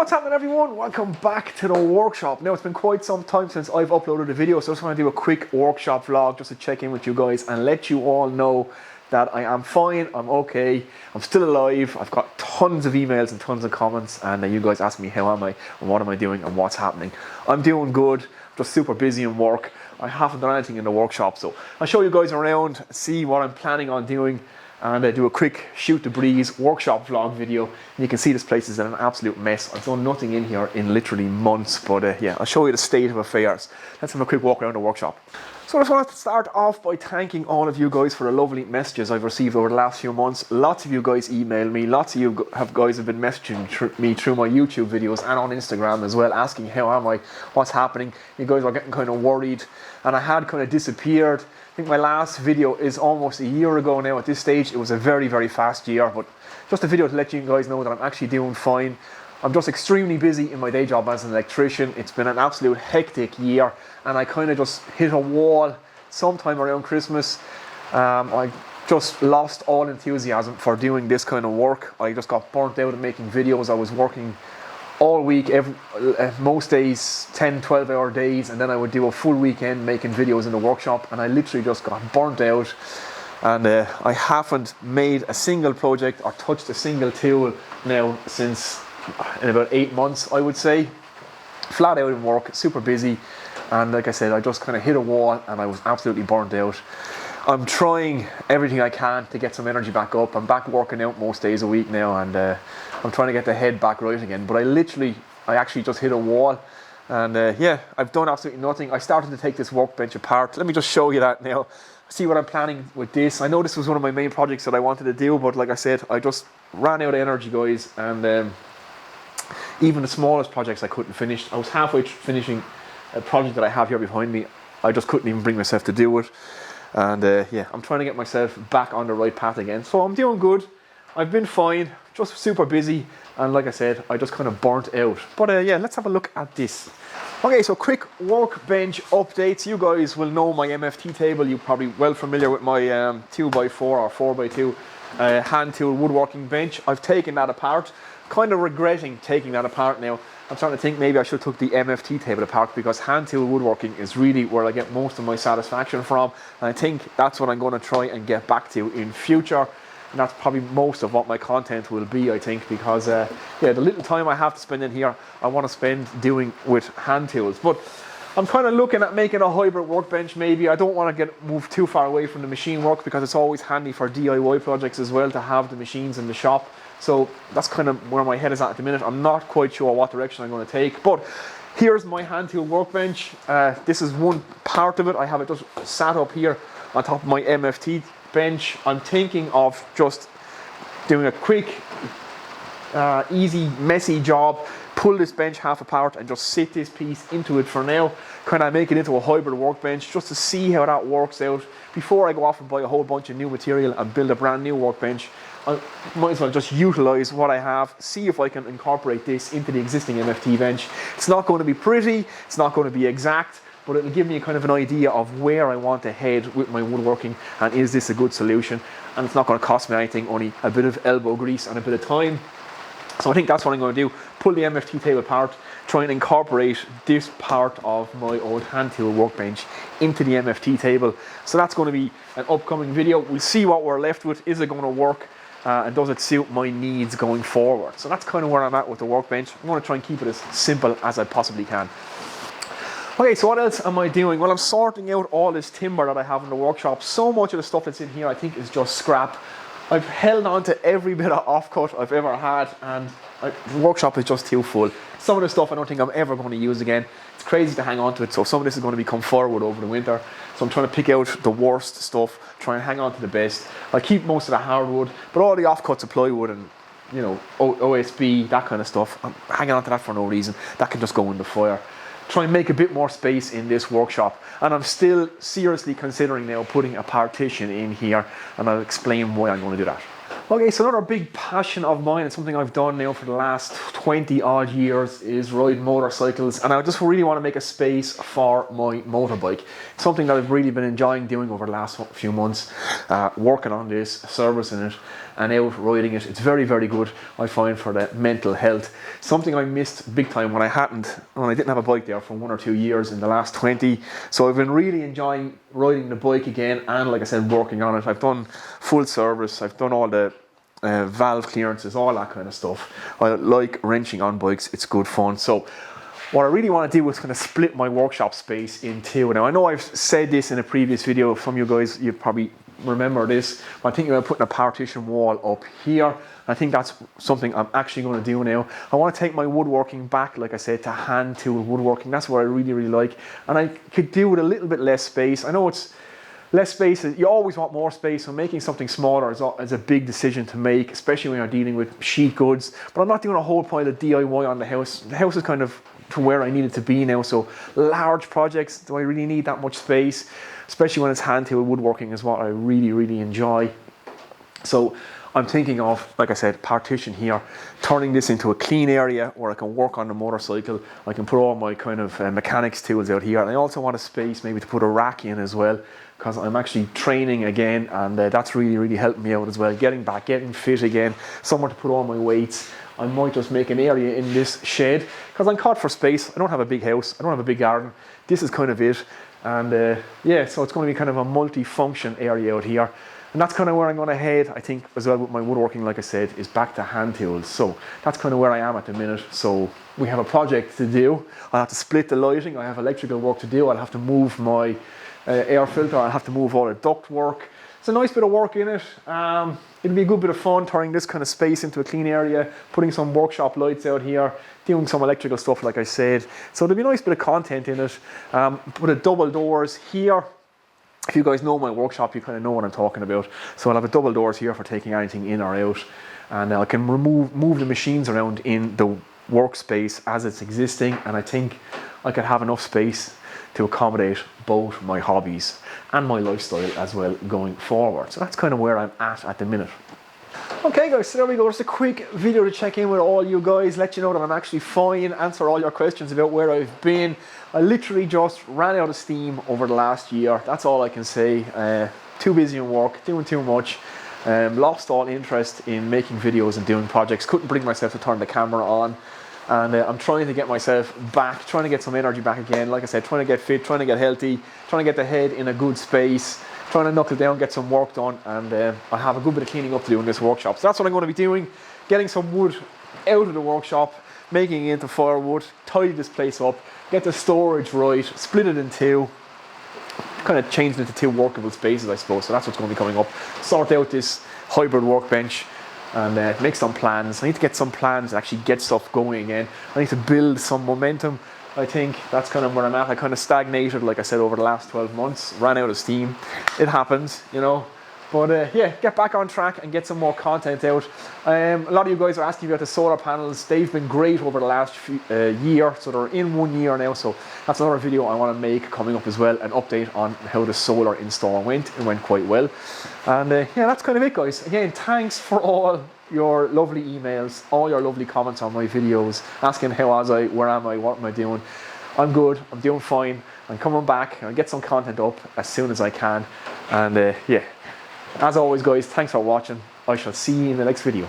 What's happening, everyone? Welcome back to the workshop. Now, it's been quite some time since I've uploaded a video, so I just want to do a quick workshop vlog just to check in with you guys and let you all know that I am fine, I'm okay, I'm still alive. I've got tons of emails and tons of comments, and you guys ask me how am I and what am I doing and what's happening. I'm doing good, just super busy in work. I haven't done anything in the workshop, so I'll show you guys around, see what I'm planning on doing, and do a quick shoot the breeze workshop vlog video. And you can see this place is in an absolute mess. I've done nothing in here in literally months, but yeah, I'll show you the state of affairs. Let's have a quick walk around the workshop. So I just wanted to start off by thanking all of you guys for the lovely messages I've received over the last few months. Lots of you guys email me, lots of you guys have been messaging me through my YouTube videos and on Instagram as well, asking how am I, what's happening. You guys are getting kind of worried, and I had kind of disappeared. I think my last video is almost a year ago now at this stage. It was a very, very fast year, but just a video to let you guys know that I'm actually doing fine. I'm just extremely busy in my day job as an electrician. It's been an absolute hectic year, and I kind of just hit a wall sometime around Christmas. I just lost all enthusiasm for doing this kind of work. I just got burnt out of making videos. I was working all week, most days 10-12 hour days, and then I would do a full weekend making videos in the workshop, and I literally just got burnt out, and I haven't made a single project or touched a single tool now since in about 8 months, I would say. Flat out in work, super busy, and like I said, I just kind of hit a wall and I was absolutely burnt out. I'm trying everything I can to get some energy back up. I'm back working out most days a week now, and I'm trying to get the head back right again, but I actually just hit a wall, and yeah, I've done absolutely nothing. I started to take this workbench apart. Let me just show you that now. See what I'm planning with this. I know this was one of my main projects that I wanted to do, but like I said, I just ran out of energy, guys, and even the smallest projects I couldn't finish. I was halfway finishing a project that I have here behind me. I just couldn't even bring myself to do it. And yeah, I'm trying to get myself back on the right path again. So I'm doing good. I've been fine, just super busy. And like I said, I just kind of burnt out. But yeah, let's have a look at this. Okay, so quick workbench updates. You guys will know my MFT table. You're probably well familiar with my 2x4 or 4x2 hand tool woodworking bench. I've taken that apart. Kind of regretting taking that apart now. I'm starting to think maybe I should have took the MFT table apart, because hand tool woodworking is really where I get most of my satisfaction from, and I think that's what I'm going to try and get back to in future, and that's probably most of what my content will be, I think, because yeah, the little time I have to spend in here I want to spend doing with hand tools. But I'm kind of looking at making a hybrid workbench maybe. I don't want to move too far away from the machine work, because it's always handy for DIY projects as well to have the machines in the shop. So that's kind of where my head is at the minute. I'm not quite sure what direction I'm going to take, but here's my hand tool workbench. This is one part of it. I have it just sat up here on top of my MFT bench. I'm thinking of just doing a quick, easy, messy job. Pull this bench half apart and just sit this piece into it for now. Kind of make it into a hybrid workbench just to see how that works out before I go off and buy a whole bunch of new material and build a brand new workbench. I might as well just utilize what I have, see if I can incorporate this into the existing MFT bench. It's not going to be pretty, it's not going to be exact, but it'll give me a kind of an idea of where I want to head with my woodworking, and is this a good solution. And it's not going to cost me anything, only a bit of elbow grease and a bit of time. So I think that's what I'm going to do. Pull the MFT table apart, try and incorporate this part of my old hand tool workbench into the MFT table. So that's going to be an upcoming video. We'll see what we're left with. Is it going to work? And does it suit my needs going forward? So that's kind of where I'm at with the workbench. I'm going to try and keep it as simple as I possibly can. Okay, so what else am I doing? Well, I'm sorting out all this timber that I have in the workshop. So much of the stuff that's in here I think is just scrap. I've held on to every bit of offcut I've ever had, and the workshop is just too full. Some of the stuff I don't think I'm ever going to use again. It's crazy to hang on to it, so some of this is going to become firewood over the winter. So I'm trying to pick out the worst stuff, try and hang on to the best. I keep most of the hardwood, but all the offcuts of plywood and, you know, OSB, that kind of stuff, I'm hanging on to that for no reason. That can just go in the fire. Try and make a bit more space in this workshop, and I'm still seriously considering now putting a partition in here, and I'll explain why I'm going to do that. Okay, so another big passion of mine and something I've done now for the last 20 odd years is ride motorcycles, and I just really want to make a space for my motorbike. It's something that I've really been enjoying doing over the last few months, working on this, servicing it and out riding it. It's very, very good, I find, for the mental health. Something I missed big time when I didn't have a bike there for 1 or 2 years in the last 20. So I've been really enjoying riding the bike again, and like I said, working on it. I've done full service, I've done all the valve clearances, all that kind of stuff. I like wrenching on bikes, it's good fun. So what I really want to do is kind of split my workshop space in two. Now I know I've said this in a previous video, some of you guys, you probably remember this, but I'm thinking about putting a partition wall up here. I think that's something I'm actually going to do now. I want to take my woodworking back, like I said, to hand tool woodworking. That's what I really, really like. And I could do with a little bit less space. I know it's less space, you always want more space, so making something smaller is a big decision to make, especially when you're dealing with sheet goods. But I'm not doing a whole pile of DIY on the house. The house is kind of to where I need it to be now, so large projects, do I really need that much space? Especially when it's hand tool woodworking is what I really, really enjoy. So I'm thinking of, like I said, partition here, turning this into a clean area where I can work on the motorcycle. I can put all my kind of mechanics tools out here, and I also want a space maybe to put a rack in as well, because I'm actually training again, and that's really, really helping me out as well. Getting back, getting fit again, somewhere to put all my weights. I might just make an area in this shed, because I'm caught for space. I don't have a big house, I don't have a big garden. This is kind of it. And yeah, so it's going to be kind of a multi-function area out here. And that's kind of where I'm going to head, I think, as well with my woodworking, like I said, is back to hand tools. So that's kind of where I am at the minute. So we have a project to do. I'll have to split the lighting. I have electrical work to do. I'll have to move my air filter. I'll have to move all the duct work. It's a nice bit of work in it. It'll be a good bit of fun turning this kind of space into a clean area, putting some workshop lights out here, doing some electrical stuff, like I said. So there'll be a nice bit of content in it. Put a double doors here. If you guys know my workshop, you kind of know what I'm talking about. So I'll have a double doors here for taking anything in or out, and I can move the machines around in the workspace as it's existing, and I think I could have enough space to accommodate both my hobbies and my lifestyle as well going forward. So that's kind of where I'm at the minute. Okay guys, so there we go. Just a quick video to check in with all you guys, let you know that I'm actually fine, answer all your questions about where I've been. I literally just ran out of steam over the last year. That's all I can say. Too busy in work, doing too much. Lost all interest in making videos and doing projects. Couldn't bring myself to turn the camera on. And I'm trying to get myself back, trying to get some energy back again. Like I said, trying to get fit, trying to get healthy, trying to get the head in a good space, trying to knuckle down, get some work done, and I have a good bit of cleaning up to do in this workshop. So that's what I'm going to be doing, getting some wood out of the workshop, making it into firewood, tidy this place up, get the storage right, split it in two, kind of change it into two workable spaces, I suppose. So that's what's going to be coming up. Sort out this hybrid workbench and make some plans. I need to get some plans and actually get stuff going again. I need to build some momentum. I think that's kind of where I'm at. I kind of stagnated, like I said, over the last 12 months, ran out of steam. It happens, you know. But yeah, get back on track and get some more content out. A lot of you guys are asking about the solar panels. They've been great over the last year, so they're in 1 year now. So that's another video I want to make coming up as well, an update on how the solar install went. It went quite well. And yeah, that's kind of it, guys. Again, thanks for all your lovely emails, all your lovely comments on my videos, asking how was I, where am I, what am I doing. I'm good, I'm doing fine. I'm coming back and I'll get some content up as soon as I can. And yeah. As always guys, thanks for watching. I shall see you in the next video.